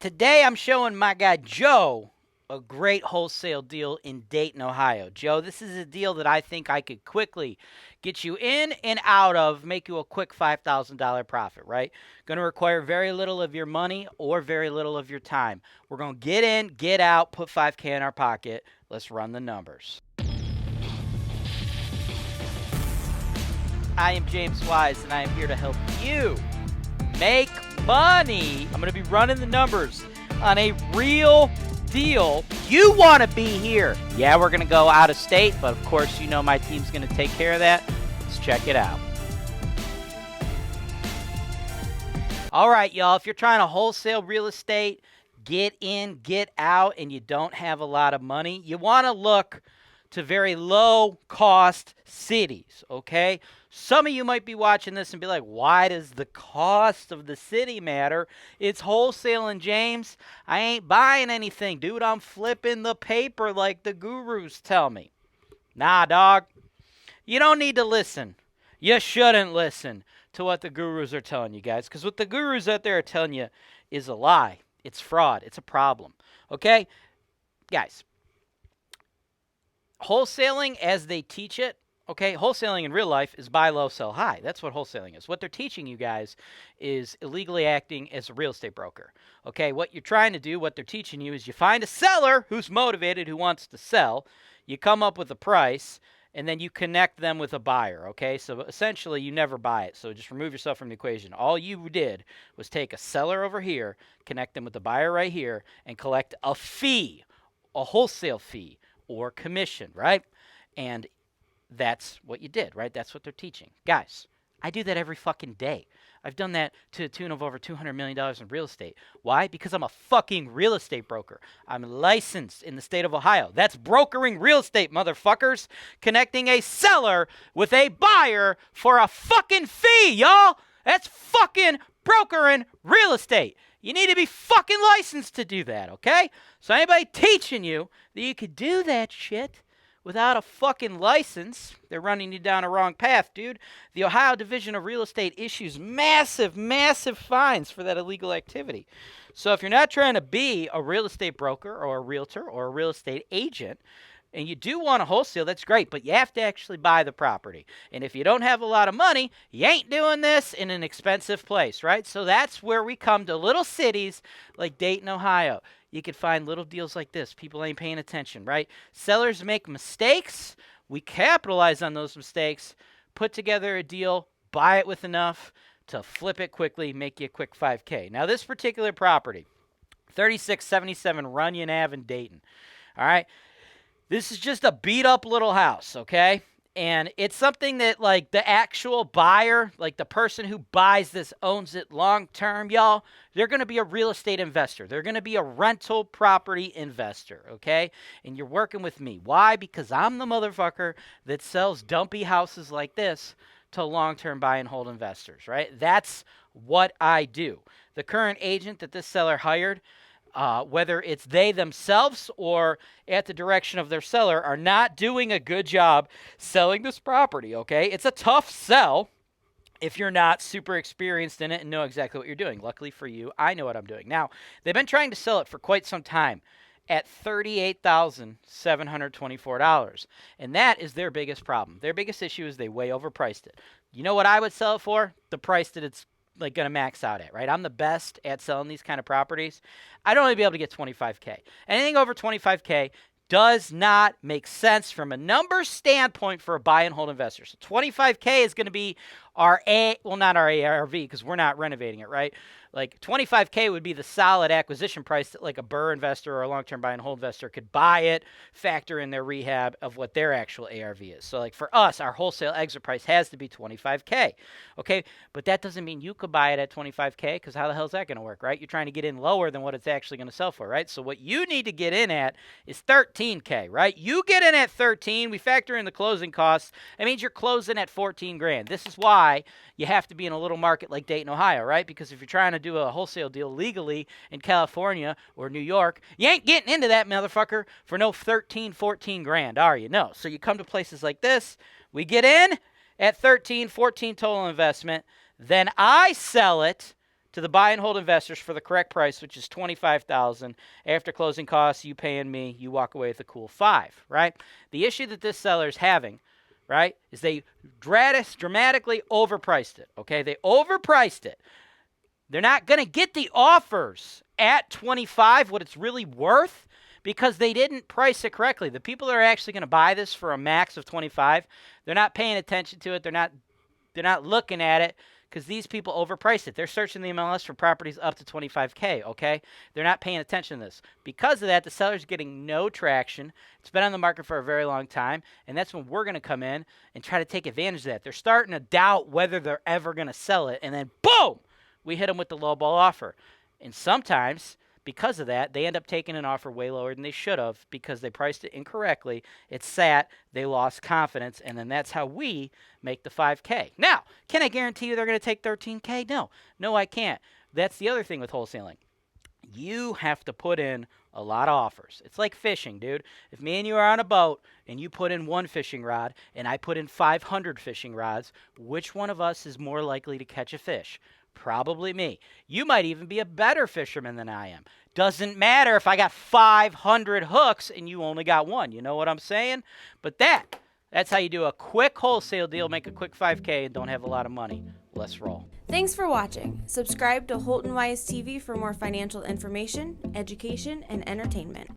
Today I'm showing my guy Joe a great wholesale deal in Dayton, Ohio. Joe, this is a deal that I think I could quickly get you in and out of, make you a quick $5,000 profit, right? Going to require very little of your money or very little of your time. We're going to get in, get out, put 5K in our pocket. Let's run the numbers. I am James Wise, and I am here to help you make money. I'm going to be running the numbers on a real deal. You want to be here. Yeah, we're going to go out of state, but of course, you know my team's going to take care of that. Let's check it out. All right, y'all, if you're trying to wholesale real estate, get in, get out, and you don't have a lot of money, you want to look to very low-cost cities, okay? Some of you might be watching this and be like, why does the cost of the city matter? It's wholesaling, James. I ain't buying anything. Dude, I'm flipping the paper like the gurus tell me. Nah, dog. You don't need to listen. You shouldn't listen to what the gurus are telling you guys, because what the gurus out there are telling you is a lie. It's fraud. It's a problem, okay? Guys, wholesaling as they teach it, okay, wholesaling in real life is buy low, sell high. That's what wholesaling is. What they're teaching you guys is illegally acting as a real estate broker. Okay, what you're trying to do, what they're teaching you is you find a seller who's motivated, who wants to sell, you come up with a price, and then you connect them with a buyer, okay? So essentially, you never buy it. So just remove yourself from the equation. All you did was take a seller over here, connect them with the buyer right here, and collect a fee, a wholesale fee, or commission, right? And that's what you did, right? That's what they're teaching. Guys, I do that every fucking day. I've done that to the tune of over $200 million in real estate. Why? Because I'm a fucking real estate broker. I'm licensed in the state of Ohio. That's brokering real estate, motherfuckers. Connecting a seller with a buyer for a fucking fee, y'all. That's fucking brokering real estate. You need to be fucking licensed to do that, okay? So anybody teaching you that you could do that shit without a fucking license, they're running you down a wrong path, dude. The Ohio Division of Real Estate issues massive, massive fines for that illegal activity. So if you're not trying to be a real estate broker or a realtor or a real estate agent, and you do want to wholesale, that's great, but you have to actually buy the property. And if you don't have a lot of money, you ain't doing this in an expensive place, right? So that's where we come to little cities like Dayton, Ohio. You can find little deals like this. People ain't paying attention, right? Sellers make mistakes. We capitalize on those mistakes, put together a deal, buy it with enough to flip it quickly, make you a quick 5K. Now, this particular property, 3677 Runyon Ave in Dayton, all right? This is just a beat-up little house, okay? And it's something that, like, the actual buyer, like the person who buys this, owns it long-term, y'all, they're going to be a real estate investor. They're going to be a rental property investor, okay? And you're working with me. Why? Because I'm the motherfucker that sells dumpy houses like this to long-term buy and hold investors, right? That's what I do. The current agent that this seller hired, whether it's they themselves or at the direction of their seller, are not doing a good job selling this property, okay? It's a tough sell if you're not super experienced in it and know exactly what you're doing. Luckily for you, I know what I'm doing. Now, they've been trying to sell it for quite some time at $38,724, and that is their biggest problem. Their biggest issue is they way overpriced it. You know what I would sell it for? The price that it's like going to max out at, right? I'm the best at selling these kind of properties. I'd only be able to get 25K. Anything over 25K does not make sense from a number standpoint for a buy and hold investor. So 25K is going to be our not our ARV, because we're not renovating it, right? Like 25K would be the solid acquisition price that like a BRRRR investor or a long-term buy and hold investor could buy it, factor in their rehab of what their actual ARV is. So like for us, our wholesale exit price has to be 25K, okay? But that doesn't mean you could buy it at 25K, because how the hell is that going to work, right? You're trying to get in lower than what it's actually going to sell for, right? So what you need to get in at is 13K, right? You get in at 13, we factor in the closing costs. That means you're closing at 14 grand. This is why you have to be in a little market like Dayton, Ohio, right? Because if you're trying to do a wholesale deal legally in California or New York, you ain't getting into that motherfucker for no 13, 14 grand, are you? No. So you come to places like this, we get in at 13, 14 total investment, then I sell it to the buy and hold investors for the correct price, which is $25,000. After closing costs, you paying me, you walk away with a cool $5,000, right? The issue that this seller is having, right, is they dramatically overpriced it, okay? They overpriced it. They're not going to get the offers at $25,000 what it's really worth because they didn't price it correctly. The people that are actually going to buy this for a max of $25,000, they're not paying attention to it. They're not looking at it because these people overpriced it. They're searching the MLS for properties up to $25,000, okay? They're not paying attention to this. Because of that, the seller's getting no traction. It's been on the market for a very long time, and that's when we're going to come in and try to take advantage of that. They're starting to doubt whether they're ever going to sell it, and then boom, we hit them with the lowball offer. And sometimes, because of that, they end up taking an offer way lower than they should have because they priced it incorrectly. It sat, they lost confidence, and then that's how we make the $5,000. Now, can I guarantee you they're going to take $13,000? No, I can't. That's the other thing with wholesaling. You have to put in a lot of offers. It's like fishing, dude. If me and you are on a boat and you put in one fishing rod and I put in 500 fishing rods, which one of us is more likely to catch a fish? Probably me. You might even be a better fisherman than I am. Doesn't matter if I got 500 hooks and you only got one. You know what I'm saying? But that's how you do a quick wholesale deal, make a quick $5,000 and don't have a lot of money. Let's roll. Thanks for watching. Subscribe to Holton Wise TV for more financial information, education, and entertainment.